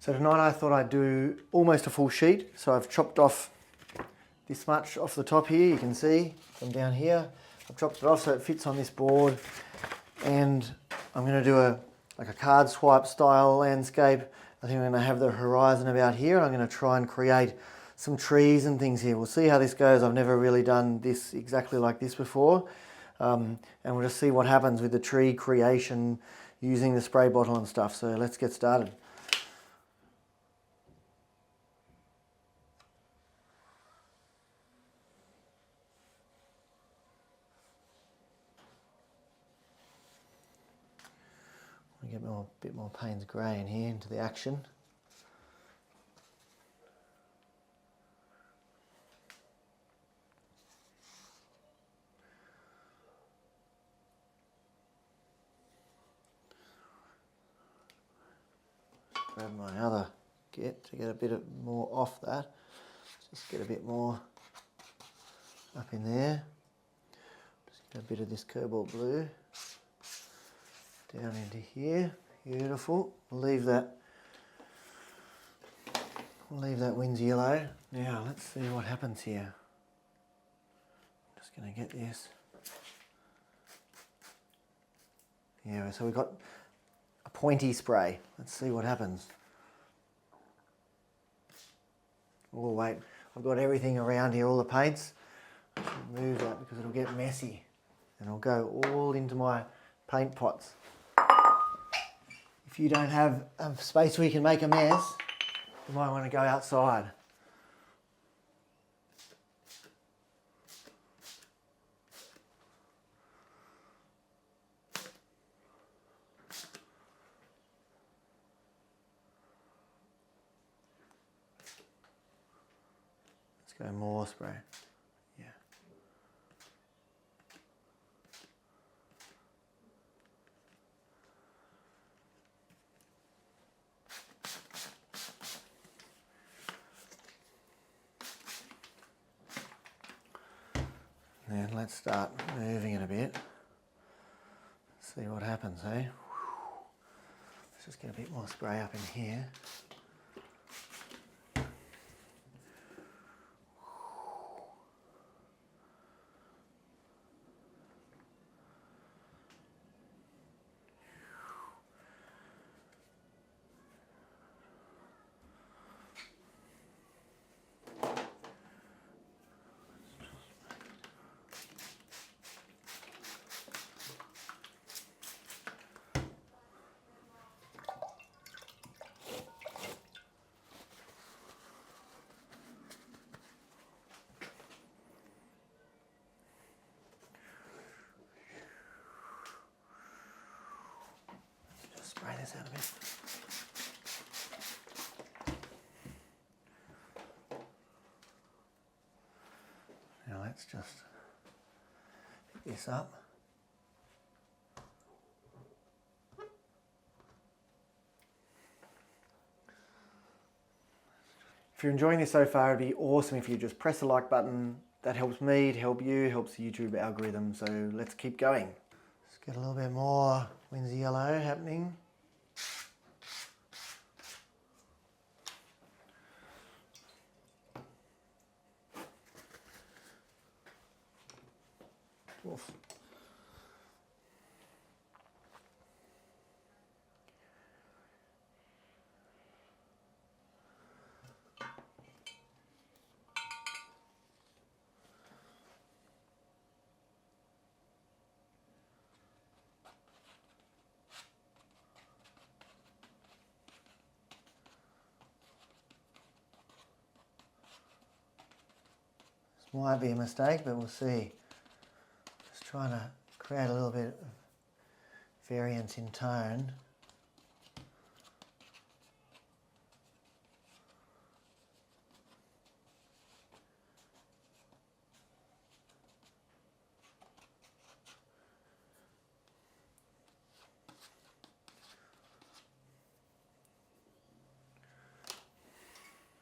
So tonight I thought I'd do almost a full sheet. So I've chopped off this much off the top here, you can see from down here. I've chopped it off so it fits on this board, and I'm going to do a card swipe style landscape. I think I'm going to have the horizon about here, and I'm going to try and create some trees and things here. We'll see how this goes. I've never really done this exactly like this before, and we'll just see what happens with the tree creation using the spray bottle and stuff. So let's get started. Get a bit more Paynes Grey in here into the action. Grab my other kit to get a bit more off that. Just get a bit more up in there. Just get a bit of this Cobalt Blue down into here. Beautiful. We'll leave that Winsor Yellow. Now let's see what happens here. I'm just going to get this. Yeah, so we've got a pointy spray. Let's see what happens. Oh wait, I've got everything around here, all the paints. I should move that because it'll get messy and it'll go all into my paint pots. If you don't have a space where you can make a mess, you might want to go outside. Let's go more spray. Yeah. Then let's start moving it a bit. See what happens, eh? Let's just get a bit more spray up in here. Spray this out a bit. Now let's just pick this up. If you're enjoying this so far, it'd be awesome if you just press the like button. That helps me, it helps you, helps the YouTube algorithm. So let's keep going. Let's get a little bit more Winsor Yellow happening. Oof. This might be a mistake, but we'll see. Just trying to create a little bit of variance in tone.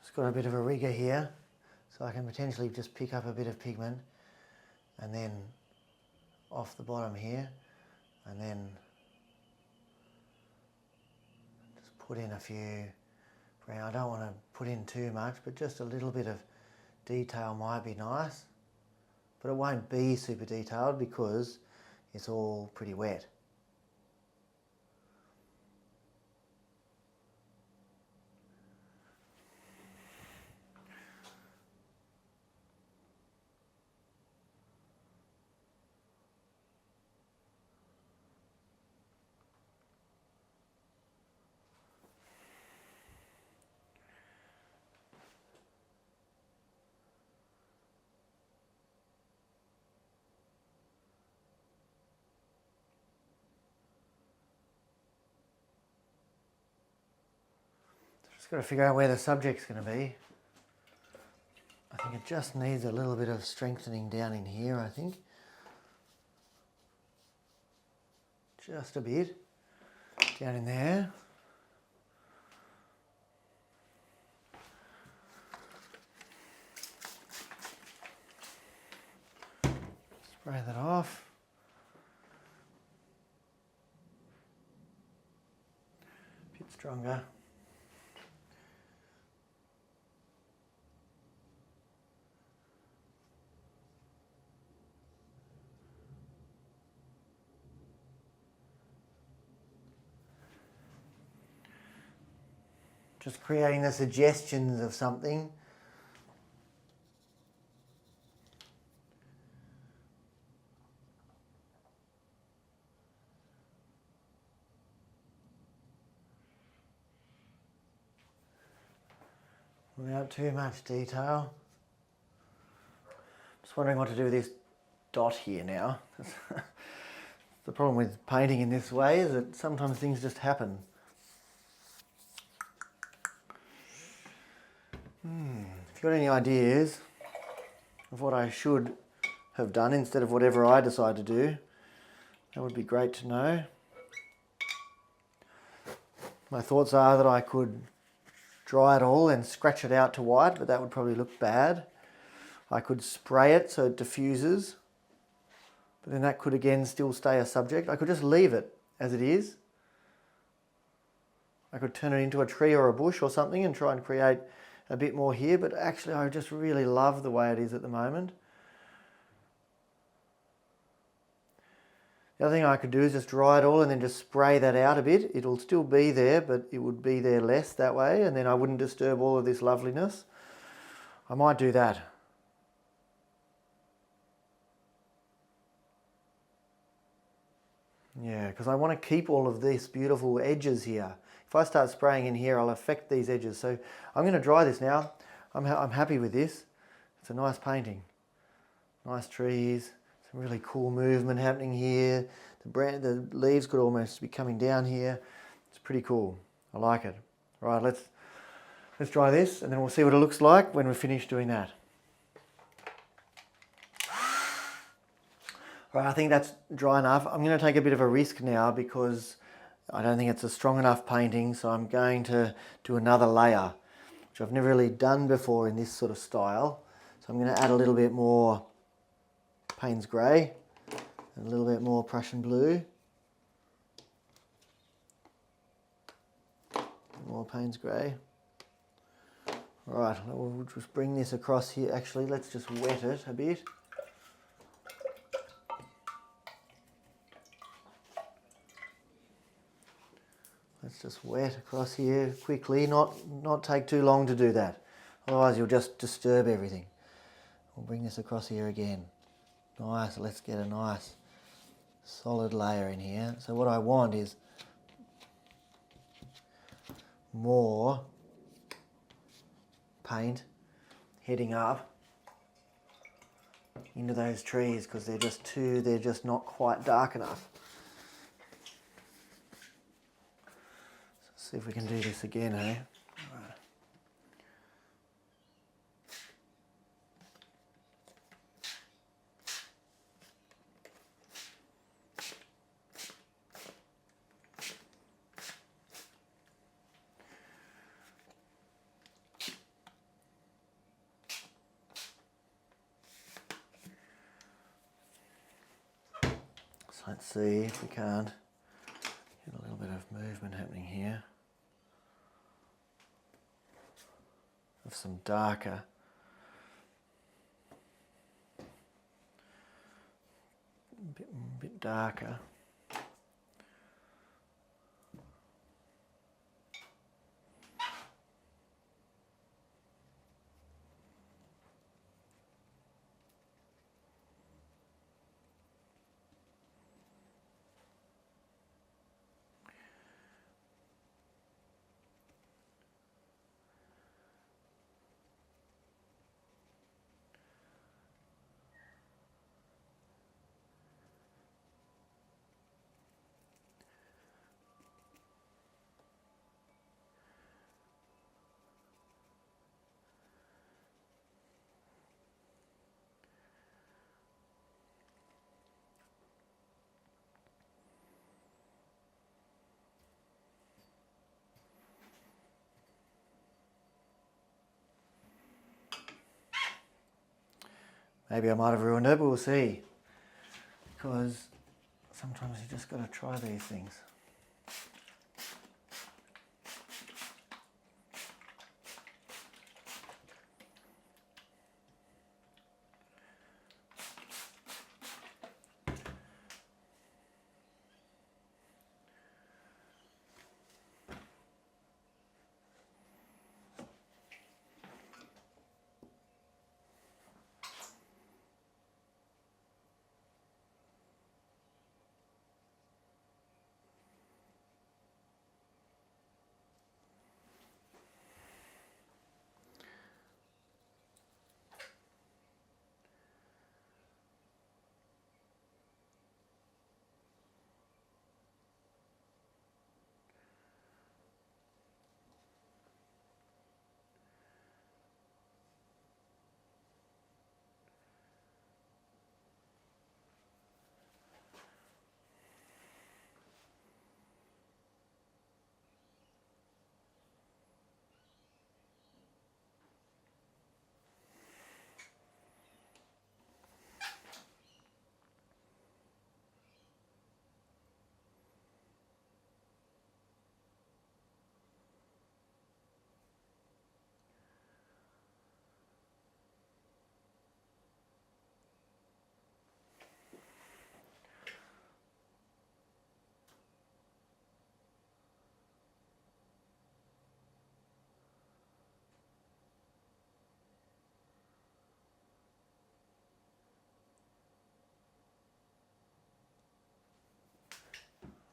It's got a bit of a rigger here, so I can potentially just pick up a bit of pigment and then off the bottom here, and then just put in a few brown. I don't want to put in too much, but just a little bit of detail might be nice. But it won't be super detailed because it's all pretty wet. Just got to figure out where the subject's going to be. I think it just needs a little bit of strengthening down in here, I think. Just a bit. Down in there. Spray that off. A bit stronger. Just creating the suggestions of something. Without too much detail. Just wondering what to do with this dot here now. The problem with painting in this way is that sometimes things just happen. If you've got any ideas of what I should have done instead of whatever I decide to do, that would be great to know. My thoughts are that I could dry it all and scratch it out to white, but that would probably look bad. I could spray it so it diffuses, but then that could again still stay a subject. I could just leave it as it is. I could turn it into a tree or a bush or something and try and create a bit more here, but actually I just really love the way it is at the moment. The other thing I could do is just dry it all and then just spray that out a bit. It'll still be there, but it would be there less that way, and then I wouldn't disturb all of this loveliness. I might do that. Yeah, because I want to keep all of these beautiful edges here. If I start spraying in here, I'll affect these edges. So I'm going to dry this now. I'm happy with this. It's a nice painting. Nice trees. Some really cool movement happening here. The leaves could almost be coming down here. It's pretty cool. I like it. Right, let's dry this and then we'll see what it looks like when we're finished doing that. Right, I think that's dry enough. I'm going to take a bit of a risk now because I don't think it's a strong enough painting, so I'm going to do another layer, which I've never really done before in this sort of style. So I'm going to add a little bit more Paynes Grey and a little bit more Prussian Blue. More Paynes Grey. Right, we'll just bring this across here. Actually, let's just wet it a bit. Let's just wet across here quickly, not take too long to do that. Otherwise you'll just disturb everything. We'll bring this across here again. Nice, let's get a nice solid layer in here. So what I want is more paint heading up into those trees because they're just not quite dark enough. See if we can do this again, eh? Right. So let's see if we can't get a little bit of movement happening here. of some darker. A bit darker. Maybe I might have ruined it, but we'll see. Because sometimes you just got to try these things.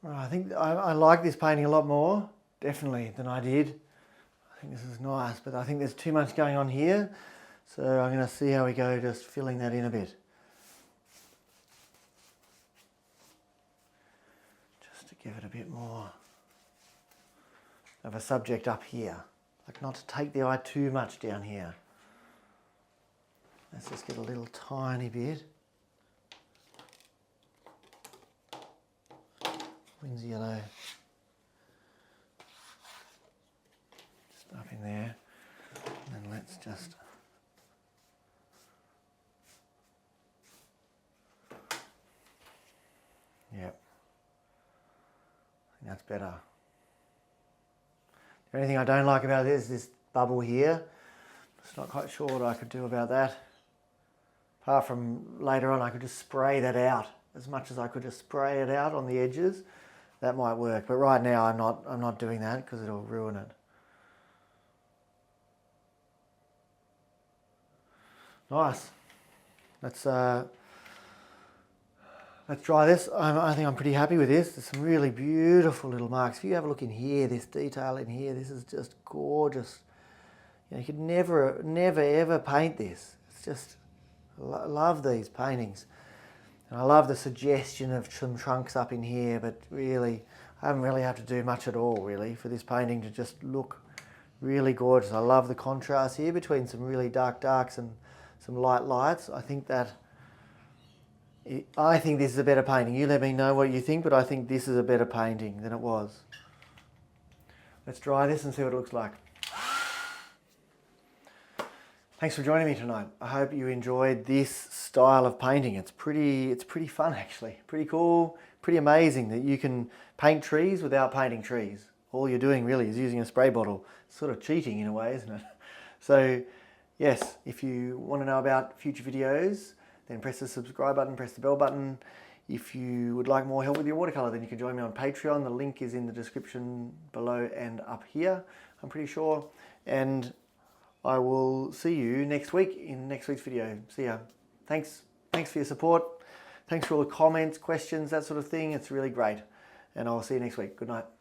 I think I like this painting a lot more, definitely, than I did. I think this is nice, but I think there's too much going on here. So I'm going to see how we go, just filling that in a bit. Just to give it a bit more of a subject up here. Like not to take the eye too much down here. Let's just get a little tiny bit. Winsor Yellow, just up in there, and then let's just yep, I think that's better. The only thing I don't like about this is this bubble here. Just not quite sure what I could do about that. Apart from later on I could just spray that out as much as I could just spray it out on the edges. That might work, but right now I'm not doing that because it'll ruin it. Nice. Let's try this. I think I'm pretty happy with this. There's some really beautiful little marks. If you have a look in here, this detail in here, this is just gorgeous. You know, you could never ever paint this. It's just, I love these paintings. And I love the suggestion of some trunks up in here, but really, I haven't really had to do much at all, really, for this painting to just look really gorgeous. I love the contrast here between some really dark darks and some light lights. I think this is a better painting. You let me know what you think, but I think this is a better painting than it was. Let's dry this and see what it looks like. Thanks for joining me tonight. I hope you enjoyed this style of painting. It's pretty fun actually. Pretty cool, pretty amazing that you can paint trees without painting trees. All you're doing really is using a spray bottle. It's sort of cheating in a way, isn't it? So yes, if you want to know about future videos, then press the subscribe button, press the bell button. If you would like more help with your watercolour, then you can join me on Patreon. The link is in the description below and up here, I'm pretty sure. And I will see you next week in next week's video. See ya. Thanks for your support. Thanks for all the comments, questions, that sort of thing. It's really great. And I'll see you next week. Good night.